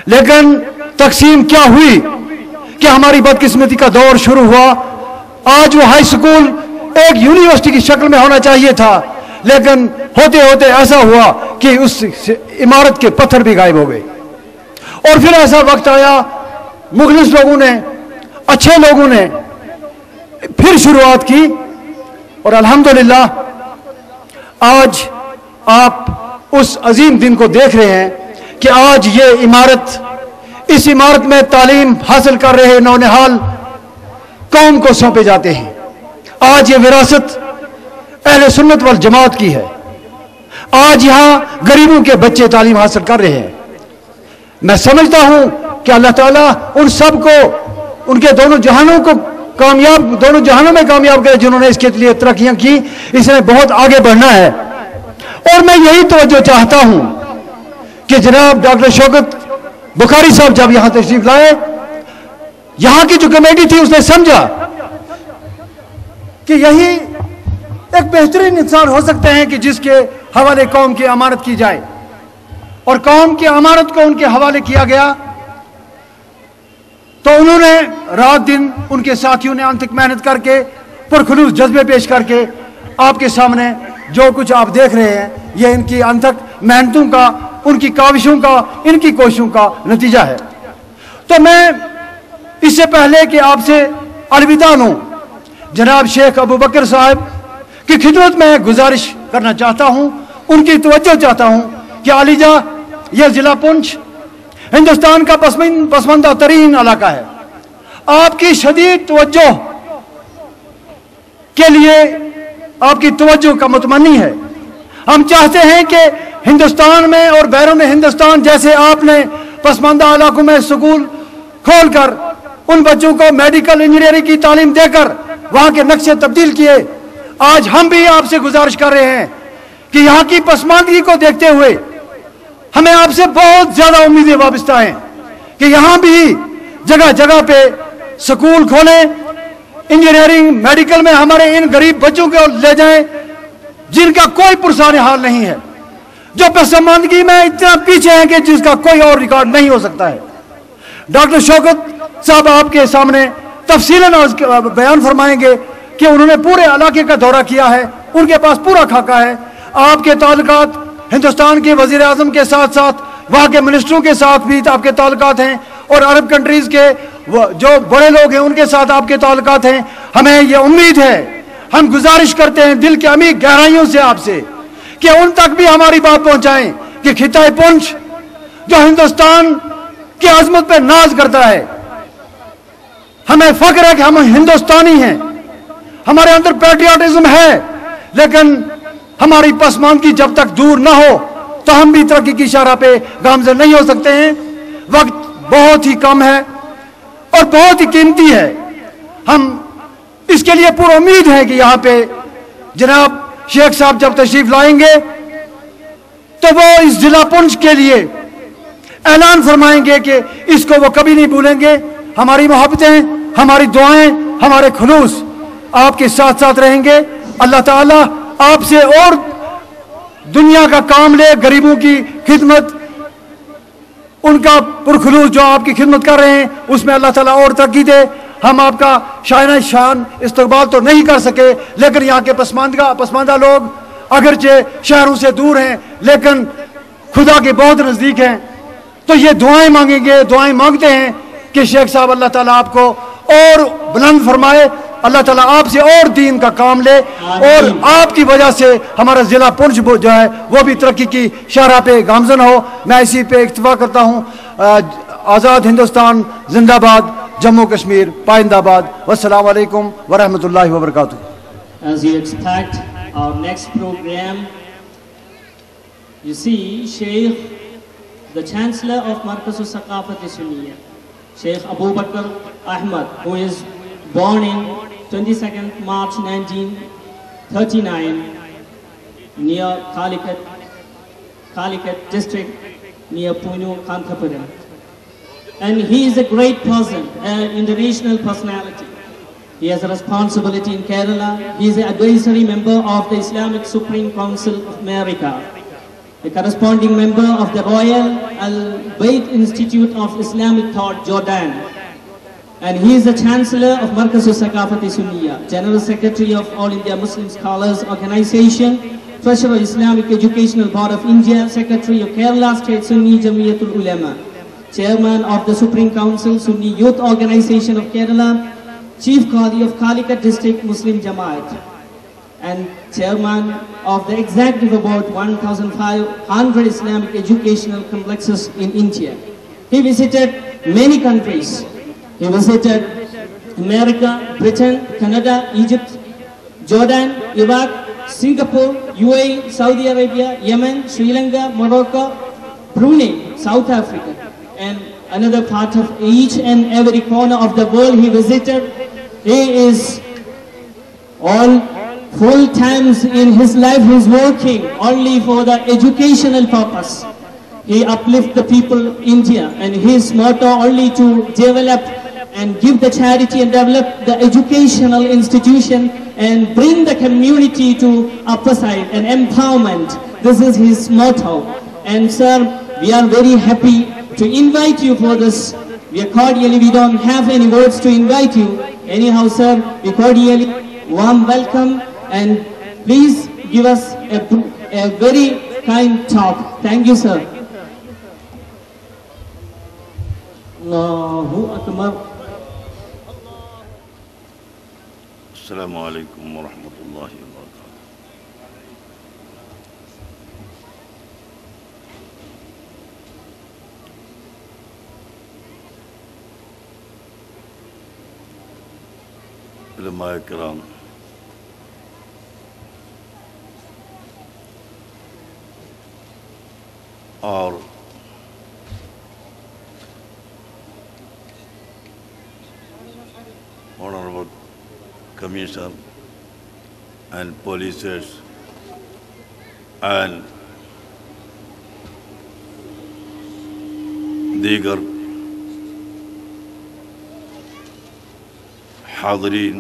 لیکن تقسیم کیا ہوئی کہ ہماری بدقسمتی کا دور شروع ہوا. آج وہ ہائی سکول ایک یونیورسٹی کی شکل میں ہونا چاہیے تھا، لیکن ہوتے ہوتے ایسا ہوا کہ اس عمارت کے پتھر بھی غائب ہو گئے. اور پھر ایسا وقت آیا، مخلص لوگوں نے، اچھے لوگوں نے پھر شروعات کی، اور الحمدللہ آج آپ اس عظیم دن کو دیکھ رہے ہیں کہ آج یہ عمارت، اس عمارت میں تعلیم حاصل کر رہے نونہال قوم کو سونپے جاتے ہیں. آج یہ وراثت اہل سنت والجماعت کی ہے. آج یہاں غریبوں کے بچے تعلیم حاصل کر رہے ہیں. میں سمجھتا ہوں کہ اللہ تعالیٰ ان سب کو، ان کے دونوں جہانوں میں کامیاب کرے جنہوں نے اس کے لیے ترقیاں کی. اس نے بہت آگے بڑھنا ہے، اور میں یہی توجہ چاہتا ہوں کہ جناب ڈاکٹر شوکت بخاری صاحب جب یہاں تشریف لائے، یہاں کی جو کمیٹی تھی اس نے سمجھا کہ یہی ایک بہترین انسان ہو سکتے ہیں کہ جس کے حوالے قوم کی امانت کی جائے، اور قوم کی امانت کو ان کے حوالے کیا گیا. تو انہوں نے رات دن، ان کے ساتھیوں نے انتھک محنت کر کے، پرخلوص جذبے پیش کر کے آپ کے سامنے جو کچھ آپ دیکھ رہے ہیں، یہ ان کی انتھک محنتوں کا، ان کی کاوشوں کا، ان کی کوششوں کا نتیجہ ہے. تو میں اس سے پہلے کہ آپ سے الوداع لوں، جناب شیخ ابو بکر صاحب کی خدمت میں گزارش کرنا چاہتا ہوں، ان کی توجہ چاہتا ہوں کہ عالیجہ یہ ضلع پونچھ ہندوستان کا پسماندہ ترین علاقہ ہے. آپ کی شدید توجہ کے لیے، آپ کی توجہ کا متمنی ہے. ہم چاہتے ہیں کہ ہندوستان میں اور بیرون ہندوستان جیسے آپ نے پسماندہ علاقوں میں سکول کھول کر ان بچوں کو میڈیکل انجینئرنگ کی تعلیم دے کر وہاں کے نقشے تبدیل کیے، آج ہم بھی آپ سے گزارش کر رہے ہیں کہ یہاں کی پسماندگی کو دیکھتے ہوئے ہمیں آپ سے بہت زیادہ امیدیں وابستہ ہیں کہ یہاں بھی جگہ جگہ پہ سکول کھولیں، انجینئرنگ میڈیکل میں ہمارے ان غریب بچوں کو لے جائیں جن کا کوئی پرسان حال نہیں ہے، جو پسماندگی میں اتنا پیچھے ہیں کہ جس کا کوئی اور ریکارڈ نہیں ہو سکتا ہے. ڈاکٹر شوکت صاحب آپ کے سامنے تفصیلاً بیان فرمائیں گے کہ انہوں نے پورے علاقے کا دورہ کیا ہے، ان کے پاس پورا خاکہ ہے. آپ کے تعلقات ہندوستان کے وزیر اعظم کے ساتھ ساتھ وہاں کے منسٹروں کے ساتھ بھی آپ کے تعلقات ہیں، اور عرب کنٹریز کے جو بڑے لوگ ہیں ان کے ساتھ آپ کے تعلقات ہیں. ہمیں یہ امید ہے، ہم گزارش کرتے ہیں دل کی عمیق گہرائیوں سے آپ سے کہ ان تک بھی ہماری بات پہنچائیں کہ خطہ پونچھ جو ہندوستان کی عظمت پہ ناز کرتا ہے، ہمیں فخر ہے کہ ہم ہندوستانی ہیں، ہمارے اندر پیٹریاٹزم ہے، لیکن ہماری پسماندگی جب تک دور نہ ہو تو ہم بھی ترقی کی شاہراہ پہ گامزن نہیں ہو سکتے ہیں. وقت بہت ہی کم ہے اور بہت ہی قیمتی ہے. ہم اس کے لیے پورا امید ہے کہ یہاں پہ جناب شیخ صاحب جب تشریف لائیں گے تو وہ اس ضلع پونچھ کے لیے اعلان فرمائیں گے کہ اس کو وہ کبھی نہیں بھولیں گے. ہماری محبتیں، ہماری دعائیں، ہمارے خلوص آپ کے ساتھ ساتھ رہیں گے. اللہ تعالیٰ آپ سے اور دنیا کا کام لے، غریبوں کی خدمت، ان کا پرخلوص جو آپ کی خدمت کر رہے ہیں اس میں اللہ تعالیٰ اور ترقی دے. ہم آپ کا شائنہ شان استقبال تو نہیں کر سکے، لیکن یہاں کے پسماندہ لوگ اگرچہ شہروں سے دور ہیں لیکن خدا کے بہت نزدیک ہیں. تو یہ دعائیں مانگیں گے، دعائیں مانگتے ہیں کہ شیخ صاحب اللہ تعالیٰ آپ کو اور بلند فرمائے، اللہ تعالیٰ آپ سے اور دین کا کام لے، اور آپ کی وجہ سے ہمارا ضلع پونچھ جو ہے وہ بھی ترقی کی شاہراہ پہ گامزن ہو. میں اسی پہ اکتفا کرتا ہوں. آزاد ہندوستان زندہ باد، جموں کشمیر پائندہ باد. والسلام علیکم ورحمۃ اللہ وبرکاتہ. As you expect, our next program, you see Sheikh, the Chancellor of Markaz al-Saqafat Sunniyya, Sheikh Abu Bakr Ahmad, who is born in 22nd March 1939 near Calicut district near Pune, Kanthapuram. And he is a great person, an international personality. He has a responsibility in Kerala. He is an advisory member of the Islamic Supreme Council of America. a corresponding member of the Royal Al-Bayt Institute of Islamic Thought, Jordan. And he is the Chancellor of Markaz al-Saqafat Sunniya, General Secretary of All India Muslim Scholars Organization, Treasurer Islamic Educational Board of India, Secretary of Kerala State Sunni Jamiatul Ulama, Chairman of the Supreme Council Sunni Youth Organization of Kerala, Chief Qadi of Calicut District Muslim Jamaat, and Chairman of the Executive Board 1,500 Islamic Educational Complexes in India. He visited many countries. He visited America, Britain, Canada, Egypt, Jordan, Iraq, Singapore, UAE, Saudi Arabia, Yemen, Sri Lanka, Morocco, Brunei, South Africa, and another part of each and every corner of the world he visited. He is all full times in his life he is working only for the educational purpose. He uplifts the people of India, and his motto only to develop and give the charity and develop the educational institution and bring the community to upper side and empowerment. This is his motto. And sir, we are very happy to invite you for this. We don't have any words to invite you. Anyhow sir, we cordially warm welcome, and please give us a very kind talk. Thank you sir. Allahu Akbar. السلام علیکم ورحمۃ اللہ وبرکاتہ. علماء کرام، اور honourable Commissioner and polices and دیگر حاضرین،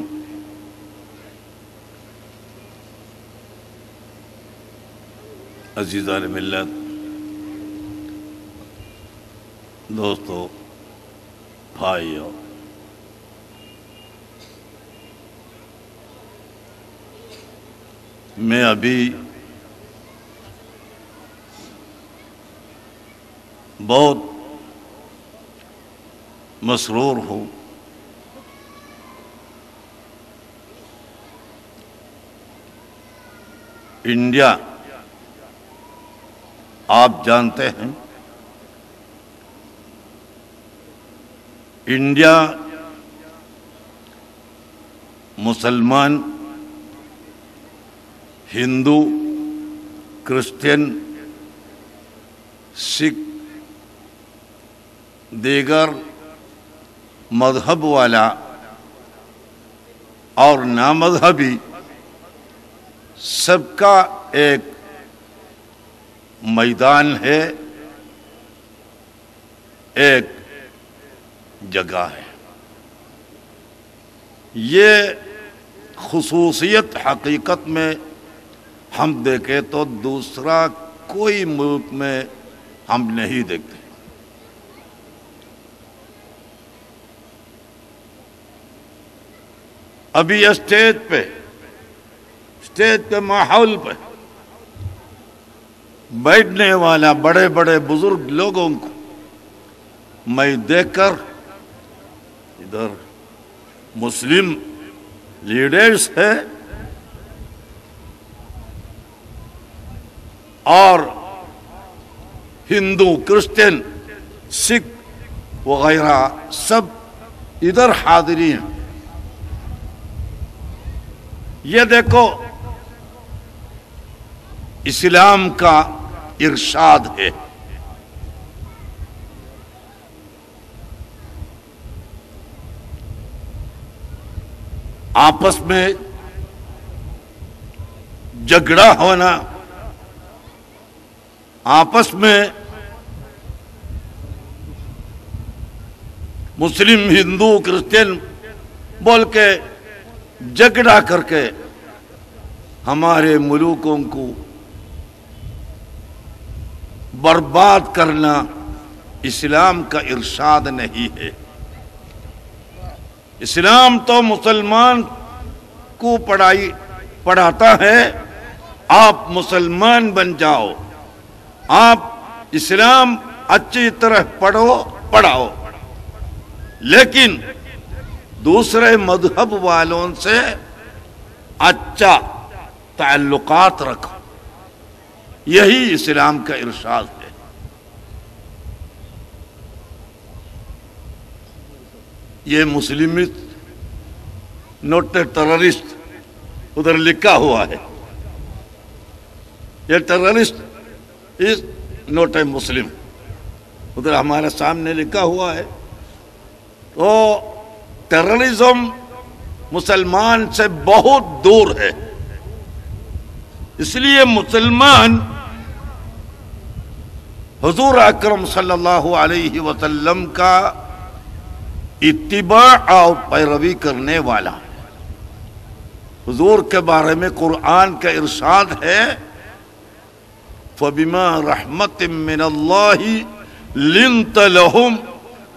عزیزان ملت، دوستو، بھائیو، میں ابھی بہت مسرور ہوں. انڈیا، آپ جانتے ہیں، انڈیا مسلمان، ہندو، کرسچن، سکھ، دیگر مذہب والا اور نامذہبی سب کا ایک میدان ہے، ایک جگہ ہے. یہ خصوصیت حقیقت میں ہم دیکھیں تو دوسرا کوئی ملک میں ہم نہیں دیکھتے. ابھی اسٹیج پہ ماحول پہ بیٹھنے والا بڑے بڑے بزرگ لوگوں کو میں دیکھ کر، ادھر مسلم لیڈرز ہے اور ہندو، کرسچن، سکھ وغیرہ سب ادھر حاضری ہیں. یہ دیکھو اسلام کا ارشاد ہے، آپس میں جھگڑا ہونا، آپس میں مسلم، ہندو، کرسچن بول کے جھگڑا کر کے ہمارے ملکوں کو برباد کرنا اسلام کا ارشاد نہیں ہے۔ اسلام تو مسلمان کو پڑھاتا ہے آپ مسلمان بن جاؤ، آپ اسلام اچھی طرح پڑھاؤ، لیکن دوسرے مذہب والوں سے اچھا تعلقات رکھو، یہی اسلام کا ارشاد ہے۔ یہ مسلمسٹ نوٹ ٹیررسٹ ادھر لکھا ہوا ہے، یہ ٹیررسٹ از نوٹ اے مسلم ادھر ہمارے سامنے لکھا ہوا ہے۔ تو ٹیررزم مسلمان سے بہت دور ہے، اس لیے مسلمان حضور اکرم صلی اللہ علیہ وسلم کا اتباع اور پیروی کرنے والا ہے۔ حضور کے بارے میں قرآن کا ارشاد ہے فَبِمَا رَحْمَةٍ مِّنَ اللَّهِ لِنْتَ لَهُمْ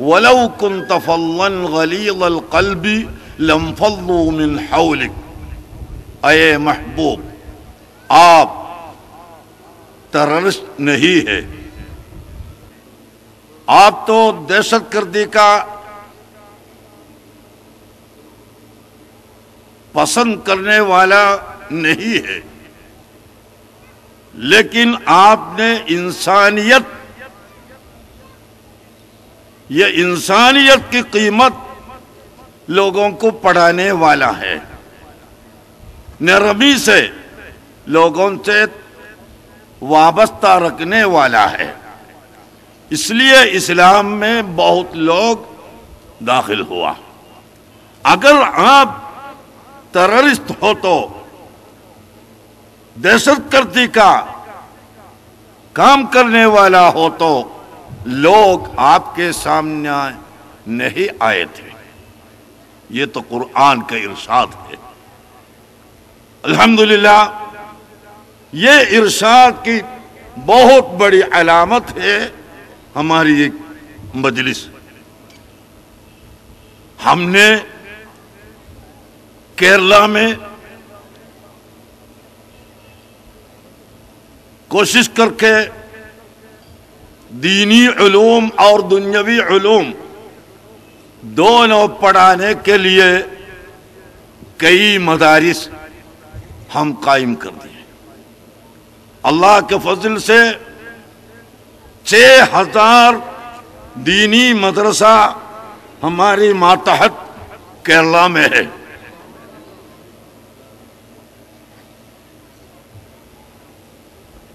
وَلَوْ كُنْتَ فَظًّا غَلِيظَ الْقَلْبِ لَانفَضُّوا مِنْ حَوْلِكَ۔ اے محبوب، آپ ٹیررسٹ نہیں ہے، آپ تو دہشت گردی کا پسند کرنے والا نہیں ہے، لیکن آپ نے انسانیت کی قیمت لوگوں کو پڑھانے والا ہے، نرمی سے لوگوں سے وابستہ رکھنے والا ہے، اس لیے اسلام میں بہت لوگ داخل ہوا۔ اگر آپ ٹیررسٹ ہو تو دہشت گردی کا کام کرنے والا ہو تو لوگ آپ کے سامنے نہیں آئے تھے، یہ تو قرآن کا ارشاد ہے۔ الحمدللہ یہ ارشاد کی بہت بڑی علامت ہے ہماری ایک مجلس۔ ہم نے کیرلا میں کوشش کر کے دینی علوم اور دنیاوی علوم دونوں پڑھانے کے لیے کئی مدارس ہم قائم کر دیے۔ اللہ کے فضل سے 6000 دینی مدرسہ ہماری ماتحت کیرلا میں ہے۔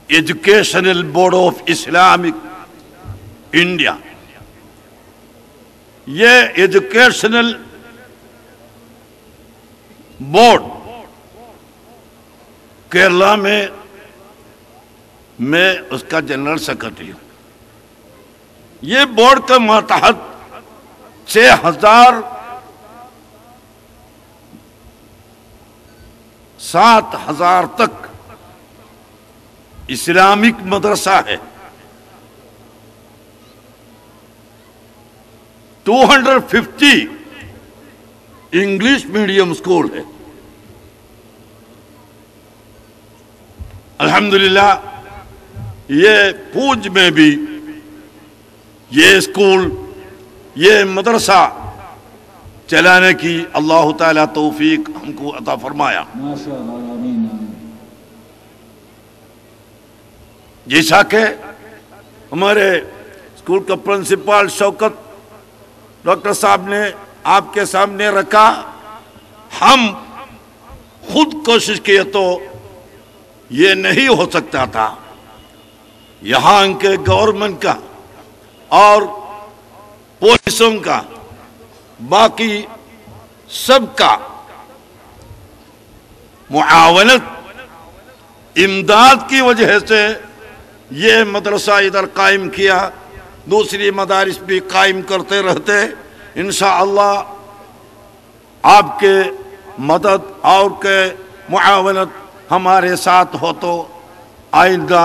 Educational board of Islamic India, یہ ایجوکیشنل بورڈ کیرلا میں اس کا جنرل سیکرٹری ہوں۔ یہ بورڈ کے ماتحت 7,000 تک اسلامک مدرسہ ہے، 250 انگلش میڈیم اسکول ہے۔ الحمدللہ یہ پونچھ میں بھی یہ اسکول، یہ مدرسہ چلانے کی اللہ تعالیٰ توفیق ہم کو عطا فرمایا۔ جیسا کہ ہمارے اسکول کا پرنسپل شوکت ڈاکٹر صاحب نے آپ کے سامنے رکھا، ہم خود کوشش کیے تو یہ نہیں ہو سکتا تھا۔ یہاں کے گورنمنٹ کا اور پولیسوں کا، باقی سب کا معاونت، امداد کی وجہ سے یہ مدرسہ ادھر قائم کیا، دوسری مدارس بھی قائم کرتے رہتے۔ انشاءاللہ آپ کے مدد اور کے معاونت ہمارے ساتھ ہو تو آئندہ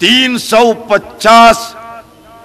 350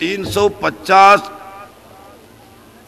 350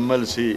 MLC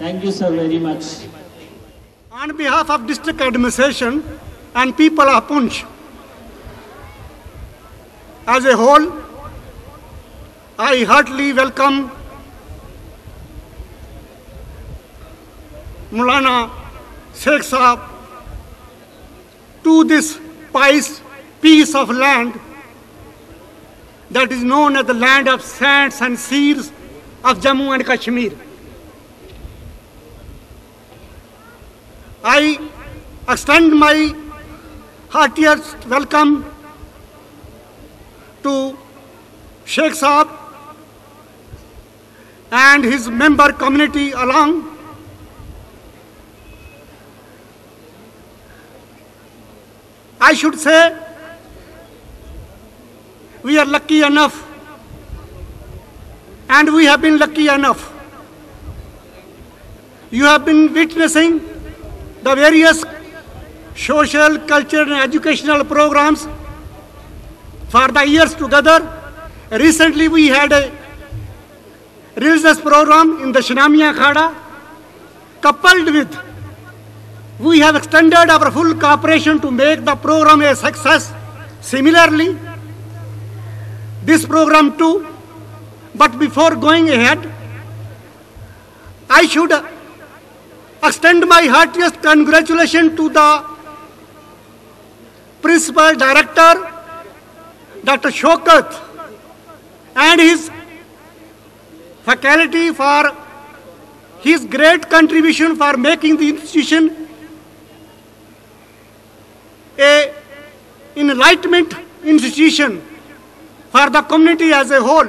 Thank you, sir, very much. On behalf of district administration and people of Poonch as a whole, I heartily welcome Maulana Sheikh Sahab to this piece of land that is known as the land of sands and seas of Jammu and Kashmir. I extend my heartiest welcome to Sheikh Sahab and his member community along. I should say we are lucky enough, and we have been lucky enough. You have been witnessing the various social, cultural and educational programs for the years together. Recently we had a religious program in the Shinami Akhada. Coupled with, we have extended our full cooperation to make the program a success. Similarly, this program too. But before going ahead, I should extend my heartiest congratulations to the Principal Director, Dr. Shaukat, and his faculty for his great contribution for making the institution an enlightenment institution for the community as a whole.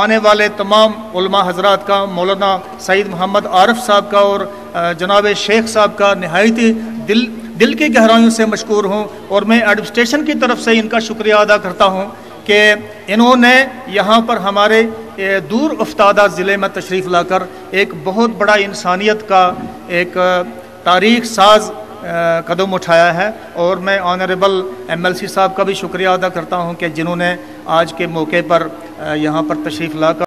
آنے والے تمام علماء حضرات کا، مولانا سعید محمد عارف صاحب کا اور جناب شیخ صاحب کا نہایت دل کی گہرائیوں سے مشکور ہوں، اور میں ایڈمنسٹریشن کی طرف سے ان کا شکریہ ادا کرتا ہوں کہ انہوں نے یہاں پر ہمارے دور افتادہ ضلع میں تشریف لا کر ایک بہت بڑا انسانیت کا ایک تاریخ ساز قدم اٹھایا ہے، اور میں آنریبل MLC صاحب کا بھی شکریہ ادا کرتا ہوں کہ جنہوں نے آج کے موقع پر یہاں پر تشریف لا کر